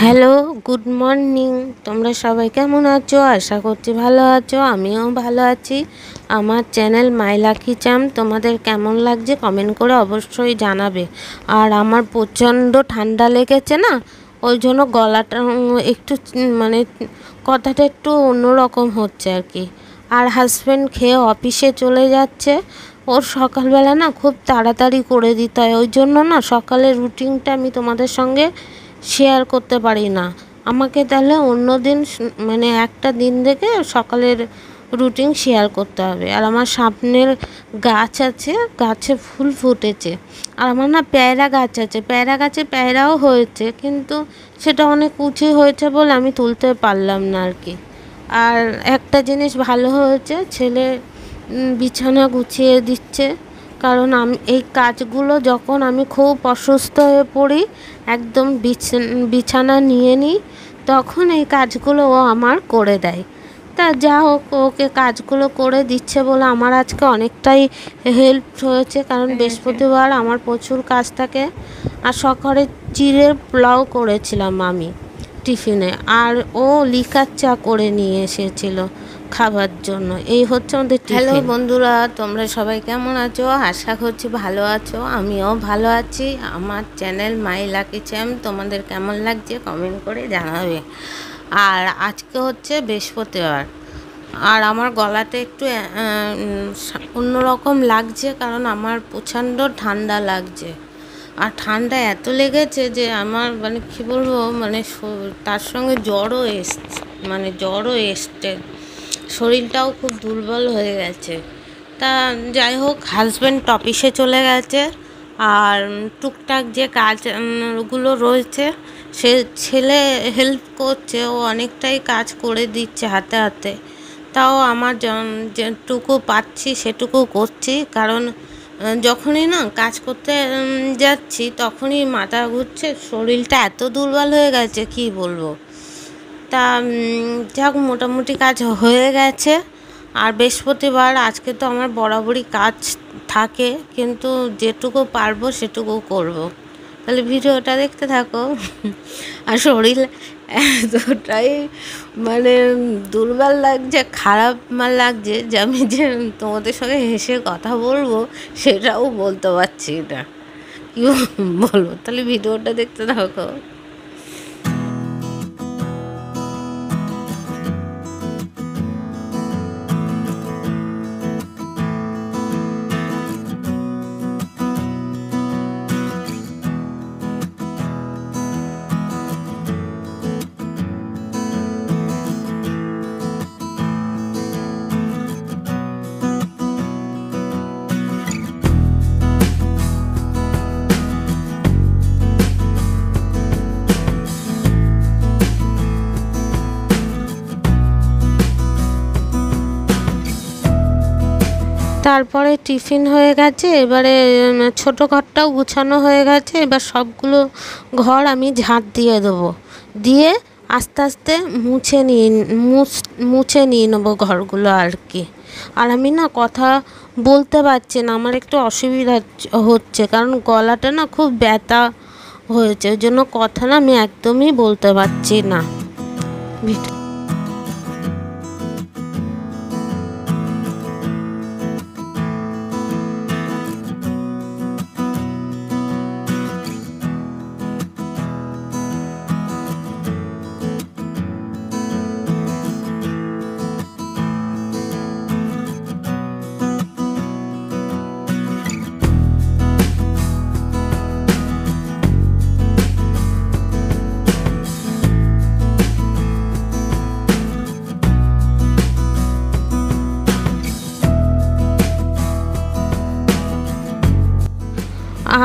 Hello, good morning. তোমরা সবাই কেমন আছো? আশা করছি ভালো আছো। আমিও ভালো আছি। আমার চ্যানেল মাই লাকি চ্যাম তোমাদের কেমন লাগছে কমেন্ট করে অবশ্যই জানাবে। আর আমার প্রচণ্ড ঠান্ডা লেগেছে না, ওই জন্য গলাটা একটু মানে কথাটা একটু অন্যরকম হচ্ছে আর কি। আর হাজব্যান্ড খেয়ে অফিসে চলে যাচ্ছে। ওর সকালবেলা না খুব তাড়াতাড়ি করে দিতে হয়, ওই জন্য না সকালের রুটিনটা আমি তোমাদের সঙ্গে শেয়ার করতে পারি না। আমাকে তাহলে অন্য দিন মানে একটা দিন দেখে সকালের রুটিন শেয়ার করতে হবে। আর আমার সামনের গাছ আছে, গাছে ফুল ফুটেছে। আর আমার না পেয়ারা গাছ আছে, পেয়ারা গাছে পেয়ারাও হয়েছে, কিন্তু সেটা অনেক উঁচু হয়েছে বলে আমি তুলতে পারলাম না আর কি। আর একটা জিনিস ভালো হয়েছে, ছেলে বিছানা গুছিয়ে দিচ্ছে। কারণ এই কাজগুলো যখন আমি খুব অসুস্থ হয়ে পড়ি, একদম বিছানা নিয়ে নিই, তখন এই কাজগুলো ও আমার করে দেয়। তা যা হোক, ওকে কাজগুলো করে দিচ্ছে বলে আমার আজকে অনেকটাই হেল্প হয়েছে। কারণ বৃহস্পতিবার আমার প্রচুর কাজ থাকে। আর সকালে চিড়ের পোলাও করেছিলাম আমি টিফিনে, আর ও লিকার চা করে নিয়ে এসেছিল খাবার জন্য। এই হচ্ছে আমাদের টিফিন। হ্যালো বন্ধুরা, তোমরা সবাই কেমন আছো? আশা করছি ভালো আছো। আমিও ভালো আছি। আমার চ্যানেল মাই লাকি চ্যাম তোমাদের কেমন লাগছে কমেন্ট করে জানাবে। আর আজকে হচ্ছে বৃহস্পতিবার, আর আমার গলাটা একটু অন্যরকম লাগছে, কারণ আমার প্রচণ্ড ঠান্ডা লাগছে। আর ঠান্ডা এত লেগেছে যে আমার মানে কী বলবো, মানে তার সঙ্গে জ্বরও এসছে, শরীরটাও খুব দুর্বল হয়ে গেছে। তা যাই হোক, হাজব্যান্ড অফিসে চলে গেছে। আর টুকটাক যে কাজগুলো রয়েছে সে ছেলে হেল্প করছে, ও অনেকটাই কাজ করে দিচ্ছে হাতে হাতে। তাও আমার যেটুকু পাচ্ছি সেটুকু করছি, কারণ যখনই না কাজ করতে যাচ্ছি তখনই মাথা ঘুরছে, শরীরটা এত দুর্বল হয়ে গেছে কি বলবো। তা যাক, মোটামুটি কাজ হয়ে গেছে। আর বৃহস্পতিবার আজকে তো আমার বরাবরই কাজ থাকে, কিন্তু যেটুকু পারবো সেটুকু করব। তাহলে ভিডিওটা দেখতে থাকো। আর শরীর এতটাই মানে দুর্বল লাগছে, খারাপ লাগছে যে আমি যে তোমাদের সঙ্গে হেসে কথা বলবো সেটাও বলতে পারছি না, কি বলবো। তাহলে ভিডিওটা দেখতে থাকো। তারপরে টিফিন হয়ে গেছে, এবারে ছোটো ঘরটাও গুছানো হয়ে গেছে। এবার সবগুলো ঘর আমি ঝাঁট দিয়ে দেবো, দিয়ে আস্তে আস্তে মুছে নিয়ে নেবো ঘরগুলো আর কি। আর আমি না কথা বলতে পারছি না, আমার একটু অসুবিধা হচ্ছে, কারণ গলাটা না খুব ব্যথা হয়েছে, ওই জন্য কথা না আমি একদমই বলতে পারছি না।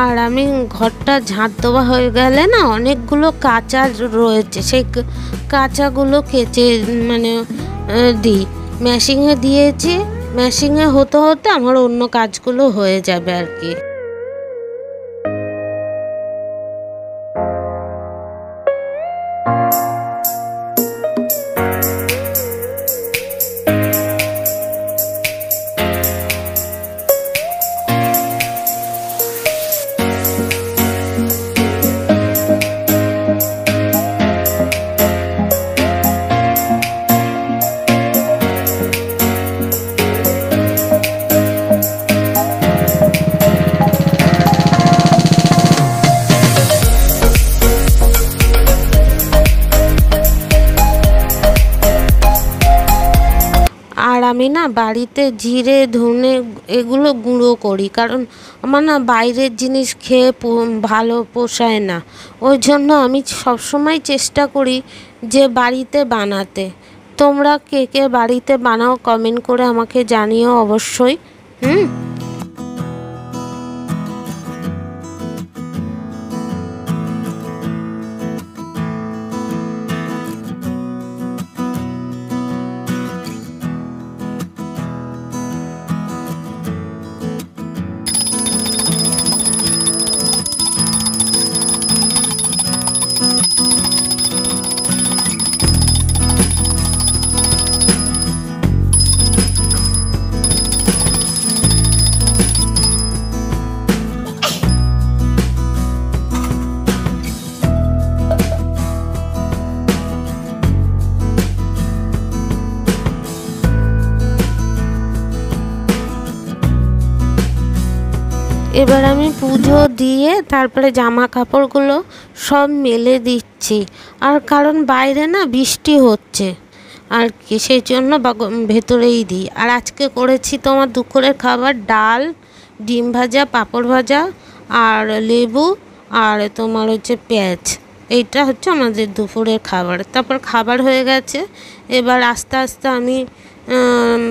আর আমি ঘরটা ঝাঁট দেওয়া হয়ে গেলে না অনেকগুলো কাঁচা রয়েছে, সেই কাঁচাগুলো কেচে মানে দিই। মেশিনে দিয়েছি, মেশিনে হতে হতে আমার অন্য কাজগুলো হয়ে যাবে আর কি। আর আমি না বাড়িতে জিরে ধনে এগুলো গুঁড়ো করি, কারণ আমার না বাইরের জিনিস খেয়ে ভালো পোষায় না। ওই জন্য আমি সবসময় চেষ্টা করি যে বাড়িতে বানাতে। তোমরা কে কে বাড়িতে বানাও কমেন্ট করে আমাকে জানিও অবশ্যই। এবার আমি পুজো দিয়ে তারপরে জামা কাপড়গুলো সব মেলে দিচ্ছি। আর কারণ বাইরে না বৃষ্টি হচ্ছে আর কি, সেই জন্য ভেতরেই দিই। আর আজকে করেছি তোমার দুপুরের খাবার ডাল, ডিম ভাজা, পাঁপড় ভাজা আর লেবু আর তোমার হচ্ছে পেঁয়াজ। এইটা হচ্ছে আমাদের দুপুরের খাবার। তারপর খাবার হয়ে গেছে, এবার আস্তে আস্তে আমি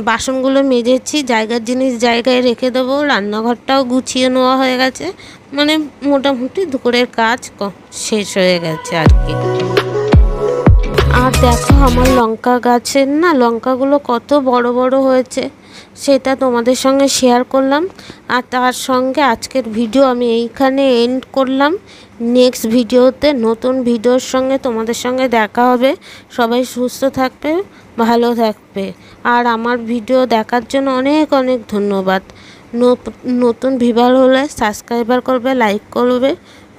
বাসনগুলো মেজেছি, জায়গার জিনিস জায়গায় রেখে দেবো। রান্নাঘরটাও গুছিয়ে নেওয়া হয়ে গেছে, মানে মোটামুটি দুপুরের কাজ শেষ হয়ে গেছে আর কি। আর দেখো আমার লঙ্কা গাছের না লঙ্কাগুলো কত বড় বড় হয়েছে, সেটা তোমাদের সঙ্গে শেয়ার করলাম। আর তার সঙ্গে আজকের ভিডিও আমি এইখানে এন্ড করলাম। নেক্সট ভিডিওতে নতুন ভিডিওর সঙ্গে তোমাদের সঙ্গে দেখা হবে। সবাই সুস্থ থাকবে, ভালো থাকবে। আর আমার ভিডিও দেখার জন্য অনেক অনেক ধন্যবাদ। নতুন ভিউয়ার হলে সাবস্ক্রাইবার করবে, লাইক করবে,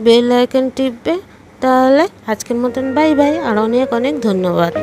বেল আইকন টিপবে। তাহলে আজকের মতন বাই বাই, আর অনেক অনেক ধন্যবাদ।